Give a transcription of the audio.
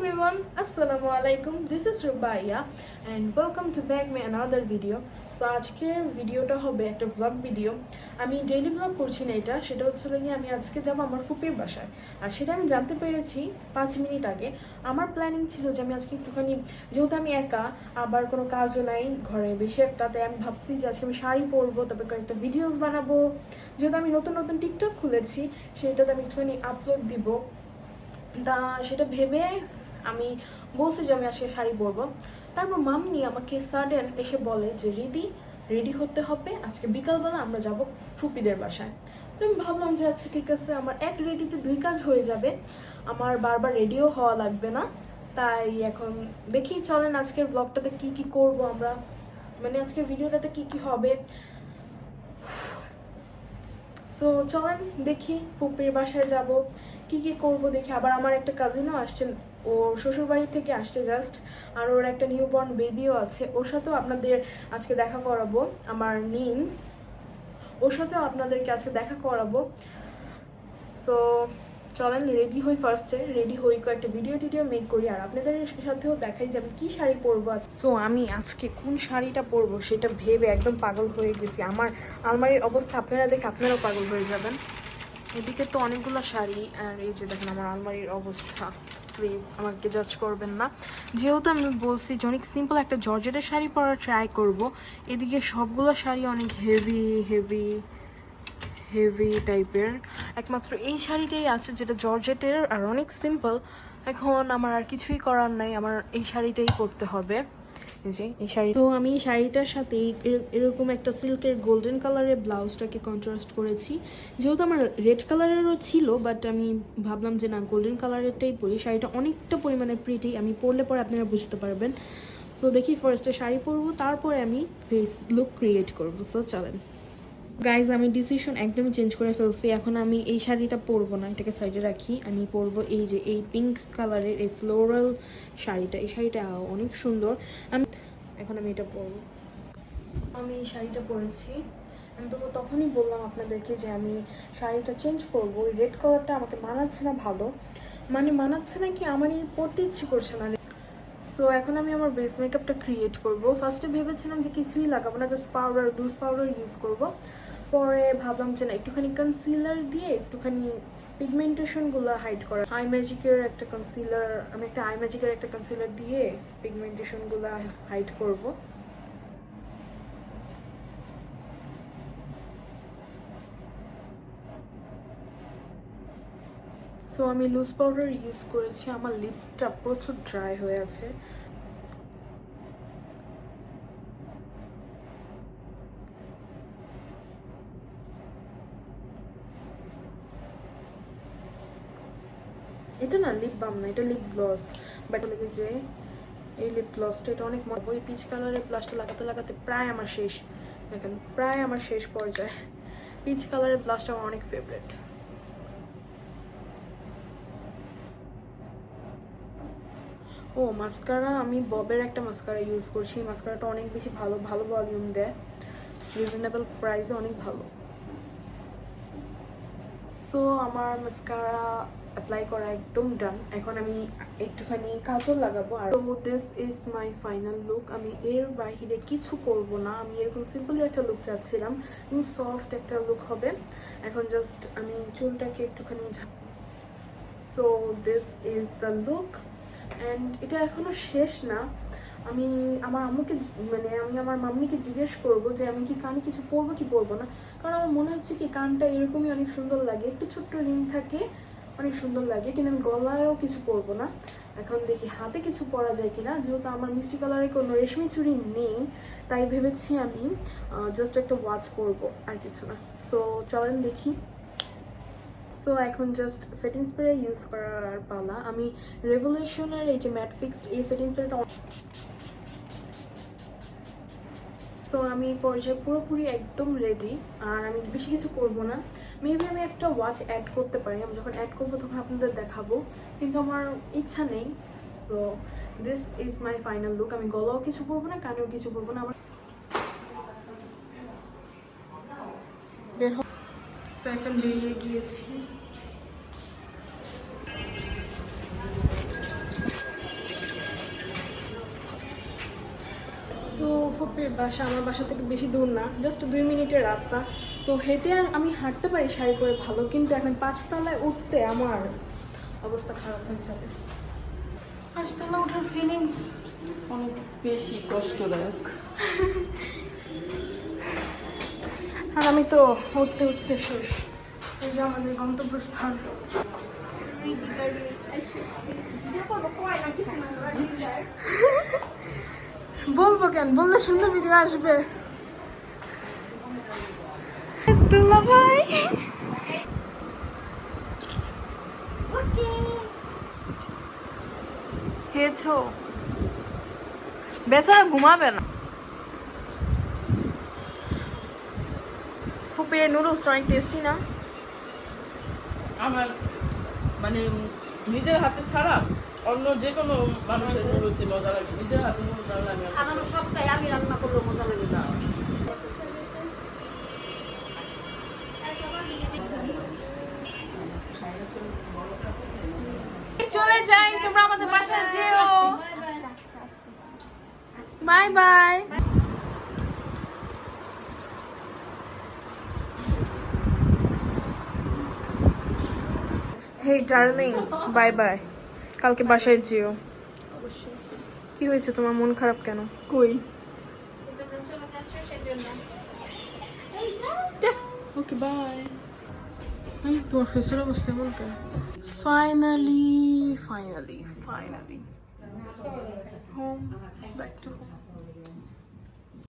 everyone, Assalamu alaikum. This is Rubaiya and welcome to back my another video. So আজকের ভিডিওটা হবে একটা blog video. আমি daily blog করছি না, সেটা হচ্ছে গিয়ে আমি আজকে যাব আমার ফুপির বাসায়। আর সেটা আমি জানতে পেরেছি 5 মিনিট আগে। আমার প্ল্যানিং ছিল যে আমি আজকে একটুখানি, যেহেতু আমি একা, আবার কোনো কাজও নাই ঘরে বেশি একটা, তাই আমি ভাবছি যে আজকে আমি শাড়ি পরবো, তারপর কয়েকটা ভিডিওস বানাবো। যেহেতু আমি নতুন নতুন টিকটক খুলেছি, সেটাতে আমি একটুখানি আপলোড দিব। তা সেটা ভেবে আমি বলছি যে আমি আজকে শাড়ি পরবো। তারপর মাম্মি আমাকে সাডেন এসে বলে যে রেডি হতে হবে, আজকে বিকালবেলা আমরা যাব ফুপিদের বাসায়। তো আমি ভাবলাম যে আচ্ছা ঠিক আছে, আমার এক রেডিতে 2 কাজ হয়ে যাবে, আমার বারবার রেডিও হওয়া লাগবে না। তাই এখন দেখি, চলেন আজকের ব্লগটাতে কি কি করব আমরা, মানে আজকের ভিডিওটাতে কি কি হবে। সো চলেন দেখি ফুপির বাসায় যাব, কি কি করব দেখি। আবার আমার একটা কাজিনও আসছেন, ও শ্বশুরবাড়ি থেকে আসছে জাস্ট, আর ওর একটা নিউবর্ন বেবিও আছে। ওর সাথেও আপনাদের আজকে দেখা করাবো, আমার নিন্স, ওর সাথেও আপনাদেরকে আজকে দেখা করাবো। সো চলেন রেডি হই, ফার্স্টে রেডি হই, কয়েকটা ভিডিও মেক করি, আর আপনাদের সাথেও দেখাই যে আমি কী শাড়ি পরবো। সো আমি আজকে কোন শাড়িটা পরবো সেটা ভেবে একদম পাগল হয়ে গেছি। আমার আলমারির অবস্থা আপনারা দেখে আপনারাও পাগল হয়ে যাবেন। এদিকে তো অনেকগুলো শাড়ি, আর এই যে দেখেন আমার আলমারির অবস্থা। প্লিজ আমাকে জাজ করবেন না, যেহেতু আমি বলছি যে অনেক সিম্পল একটা জর্জেটের শাড়ি পরার ট্রাই করব। এদিকে সবগুলো শাড়ি অনেক হেভি টাইপের, একমাত্র এই শাড়িটাই আছে যেটা জর্জেটের আর অনেক সিম্পল। এখন আমার আর কিছুই করার নাই, আমার এই শাড়িটাই পরতে হবে। এই শাড়ি, তো আমি এই শাড়িটার সাথে এরকম একটা সিল্কের গোল্ডেন কালারের ব্লাউজটাকে কন্ট্রাস্ট করেছি। যেহেতু আমার রেড কালারেরও ছিল, বাট আমি ভাবলাম যে না, গোল্ডেন কালারেরটাই পরি। শাড়িটা অনেকটা পরিমাণে প্রিটি, আমি পরলে পরে আপনারা বুঝতে পারবেন। সো দেখি ফার্স্টে শাড়ি পরবো, তারপরে আমি ফেস লুক ক্রিয়েট করবো। সো চলেন গাইজ, আমি ডিসিশন একদমই চেঞ্জ করে ফেলছি। এখন আমি এই শাড়িটা পরবো না, এটাকে সাইডে রাখি। আমি পরবো এই যে এই পিঙ্ক কালারের এই ফ্লোরাল শাড়িটা। এই শাড়িটা অনেক সুন্দর, এখন আমি এটা পরবো। আমি এই শাড়িটা পরেছি, আমি তো তখনই বললাম আপনাদেরকে যে আমি শাড়িটা চেঞ্জ করবো। ওই রেড কালারটা আমাকে মানাচ্ছে না, ভালো মানে মানাচ্ছে না, কি আমারই পরতে ইচ্ছে করছে না। সো এখন আমি আমার বেস মেকআপটা ক্রিয়েট করবো। ফার্স্টে ভেবেছিলাম যে কিছুই লাগাবো না, just powder, loose powder use করবো। পরে ভাবলাম যে না, একটুখানি কনসিলার দিয়ে একটুখানি পিগমেন্টেশনগুলো হাইড করা। আই ম্যাজিকের একটা কনসিলার দিয়ে পিগমেন্টেশনগুলো হাইড করব। সো আমি লুজ পাউডার ইউজ করেছি, আমার লিপসটা প্রচুর ড্রাই হয়ে আছে। এটা না লিপ বাম না, এটা লিপ গ্লস। বাট লেগে যে এই লিপ গ্লসটা, এটা অনেক মজা। ওই পিচ কালারের ব্লাশটা লাগাতে লাগাতে প্রায় আমার শেষ, দেখেন প্রায় আমার শেষ পর্যায়ে। পিচ কালারের ব্লাশটা আমার অনেক ফেভারিট। ও মাস্কারা, আমি ববের একটা মাস্কারা ইউজ করছি। এই মাস্কারাটা অনেক বেশি ভালো ভলিউম দেয়, রিজনেবল প্রাইসে অনেক ভালো। সো আমার মাস্কারা অ্যাপ্লাই করা একদম ডান। এখন আমি একটুখানি কাজল লাগাবো। আর this is my final look. আমি এর বাইরে কিছু করব না, আমি এরকম সিম্পলি একটা লুক চাচ্ছিলাম, সফট একটা লুক হবে। এখন জাস্ট আমি চুলটাকে একটুখানি, so this is the look. And এটা এখনো শেষ না। আমি আমার আমার মাম্মিকে জিজ্ঞেস করবো যে আমি কি কানে কিছু পরবো কি পরবো না, কারণ আমার মনে হচ্ছে কি কানটা এরকমই অনেক সুন্দর লাগে, একটু ছোট্ট রিং থাকে, অনেক সুন্দর লাগে। কিন্তু আমি গলায়ও কিছু পরবো না। এখন দেখি হাতে কিছু পরা যায় কিনা। যেহেতু আমার মিষ্টি কালারের কোনো রেশমি চুড়ি নেই, তাই ভেবেছি আমি জাস্ট একটা ওয়াচ পরবো, আর কিছু না। সো চলেন দেখি। সো এখন জাস্ট সেটিং স্প্রে ইউজ করার পালা। আমি রেভলিউশনের এই যে ম্যাট ফিক্সড এই সেটিং স্প্রেটা, সো আমি পর্যায়ে পুরোপুরি একদম রেডি। আর আমি বেশি কিছু করব না, মেবি আমি একটা ওয়াচ অ্যাড করতে পারি। আমি যখন অ্যাড করবো তখন আপনাদের দেখাবো, কিন্তু আমার ইচ্ছা নেই। So this is my final look. আমি গলাও কিছু পরবো না, কানেও কিছু পরবো না। আমার এখন বেরিয়ে গিয়েছি। ফুপির বাসা আমার বাসা থেকে বেশি দূর না, জাস্ট 2 মিনিটের রাস্তা। তো হেঁটে আর আমি হাঁটতে পারি শাড়ি পরে ভালো, কিন্তু এখন 5 তলায় উঠতে আমার অবস্থা খারাপ হয়ে যাবে। 5 তলা ওঠার ফিলিংস অনেক বেশি কষ্টদায়ক। আর আমি তো উঠতে উঠতে শেষ। এই যে আমাদের গন্তব্যস্থান। বলবো কেন, বললে সুন্দর ভিডিও আসবে। দুলা ভাই খেয়েছো? বেচারা ঘুমাবে না। ফুপির নুডলস অনেক টেস্টি না? আমার মানে নিজের হাতে ছাড়া অন্য যে কোনো মানুষের নুডলসই মজা লাগে, নিজের হাতে নুডলস রান্না আমি আমার সবটাই আমি রান্না করলেও মজা লাগে না। চলে যাই, তোমরা আমাদের বাসায় যেও। Bye bye. Hey darling, bye bye. কালকে বাসায় যেও। কি হয়েছে, তোমার মন খারাপ কেন? কই ওকে বাই। তোমার ফেসের অবস্থা এমন কেন? Finally home, back to home.